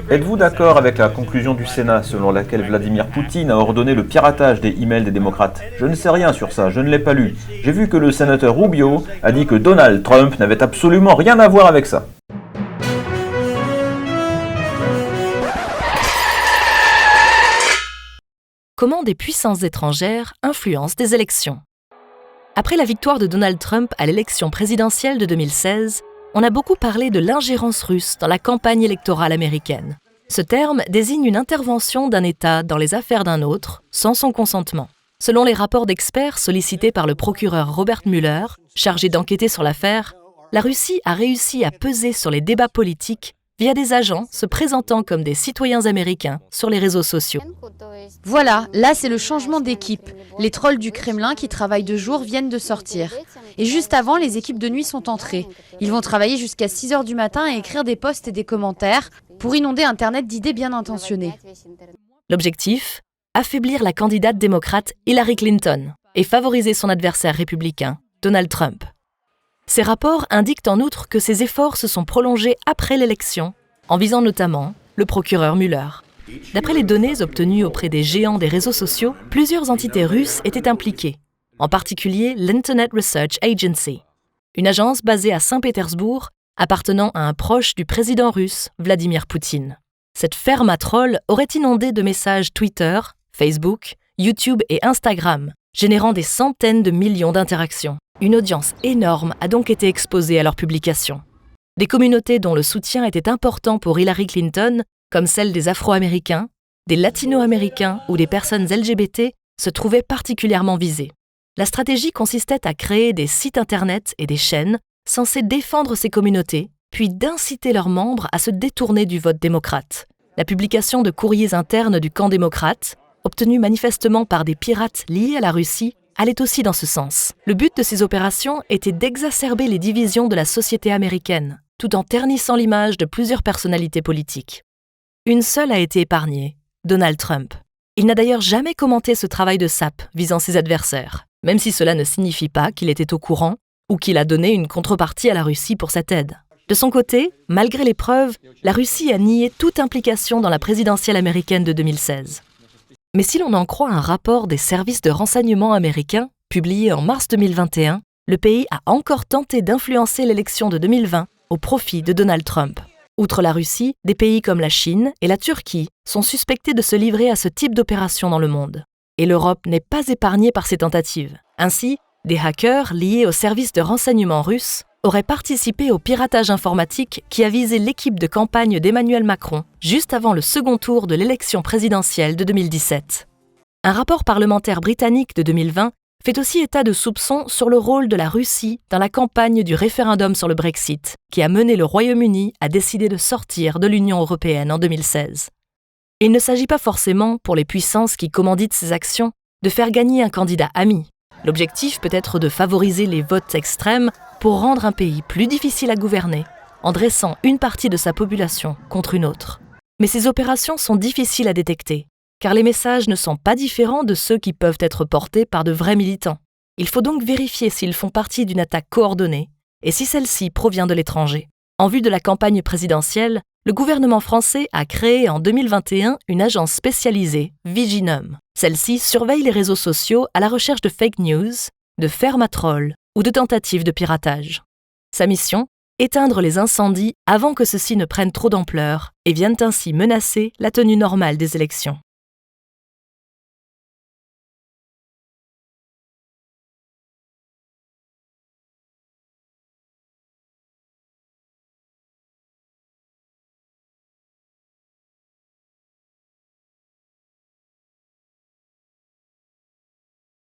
Êtes-vous d'accord avec la conclusion du Sénat selon laquelle Vladimir Poutine a ordonné le piratage des emails des démocrates? Je ne sais rien sur ça, je ne l'ai pas lu. J'ai vu que le sénateur Rubio a dit que Donald Trump n'avait absolument rien à voir avec ça. Comment des puissances étrangères influencent des élections. Après la victoire de Donald Trump à l'élection présidentielle de 2016, on a beaucoup parlé de l'ingérence russe dans la campagne électorale américaine. Ce terme désigne une intervention d'un État dans les affaires d'un autre, sans son consentement. Selon les rapports d'experts sollicités par le procureur Robert Mueller, chargé d'enquêter sur l'affaire, la Russie a réussi à peser sur les débats politiques via des agents se présentant comme des citoyens américains sur les réseaux sociaux. Voilà, là c'est le changement d'équipe. Les trolls du Kremlin qui travaillent de jour viennent de sortir. Et juste avant, les équipes de nuit sont entrées. Ils vont travailler jusqu'à 6h du matin et écrire des posts et des commentaires pour inonder Internet d'idées bien intentionnées. L'objectif ? Affaiblir la candidate démocrate Hillary Clinton et favoriser son adversaire républicain, Donald Trump. Ces rapports indiquent en outre que ces efforts se sont prolongés après l'élection, en visant notamment le procureur Mueller. D'après les données obtenues auprès des géants des réseaux sociaux, plusieurs entités russes étaient impliquées, en particulier l'Internet Research Agency, une agence basée à Saint-Pétersbourg appartenant à un proche du président russe, Vladimir Poutine. Cette ferme à trolls aurait inondé de messages Twitter, Facebook, YouTube et Instagram, générant des centaines de millions d'interactions. Une audience énorme a donc été exposée à leurs publications. Des communautés dont le soutien était important pour Hillary Clinton, comme celle des Afro-Américains, des Latino-Américains ou des personnes LGBT, se trouvaient particulièrement visées. La stratégie consistait à créer des sites internet et des chaînes censés défendre ces communautés, puis d'inciter leurs membres à se détourner du vote démocrate. La publication de courriers internes du camp démocrate, obtenus manifestement par des pirates liés à la Russie, allait aussi dans ce sens. Le but de ces opérations était d'exacerber les divisions de la société américaine, tout en ternissant l'image de plusieurs personnalités politiques. Une seule a été épargnée, Donald Trump. Il n'a d'ailleurs jamais commenté ce travail de sape visant ses adversaires, même si cela ne signifie pas qu'il était au courant ou qu'il a donné une contrepartie à la Russie pour cette aide. De son côté, malgré les preuves, la Russie a nié toute implication dans la présidentielle américaine de 2016. Mais si l'on en croit un rapport des services de renseignement américains, publié en mars 2021, le pays a encore tenté d'influencer l'élection de 2020 au profit de Donald Trump. Outre la Russie, des pays comme la Chine et la Turquie sont suspectés de se livrer à ce type d'opération dans le monde. Et l'Europe n'est pas épargnée par ces tentatives. Ainsi, des hackers liés aux services de renseignement russes auraient participé au piratage informatique qui a visé l'équipe de campagne d'Emmanuel Macron juste avant le second tour de l'élection présidentielle de 2017. Un rapport parlementaire britannique de 2020 fait aussi état de soupçons sur le rôle de la Russie dans la campagne du référendum sur le Brexit, qui a mené le Royaume-Uni à décider de sortir de l'Union européenne en 2016. Il ne s'agit pas forcément, pour les puissances qui commanditent ces actions, de faire gagner un candidat ami. L'objectif peut être de favoriser les votes extrêmes pour rendre un pays plus difficile à gouverner, en dressant une partie de sa population contre une autre. Mais ces opérations sont difficiles à détecter, car les messages ne sont pas différents de ceux qui peuvent être portés par de vrais militants. Il faut donc vérifier s'ils font partie d'une attaque coordonnée et si celle-ci provient de l'étranger. En vue de la campagne présidentielle, le gouvernement français a créé en 2021 une agence spécialisée, Viginum. Celle-ci surveille les réseaux sociaux à la recherche de fake news, de fermes à trolls ou de tentatives de piratage. Sa mission ? Éteindre les incendies avant que ceux-ci ne prennent trop d'ampleur et viennent ainsi menacer la tenue normale des élections.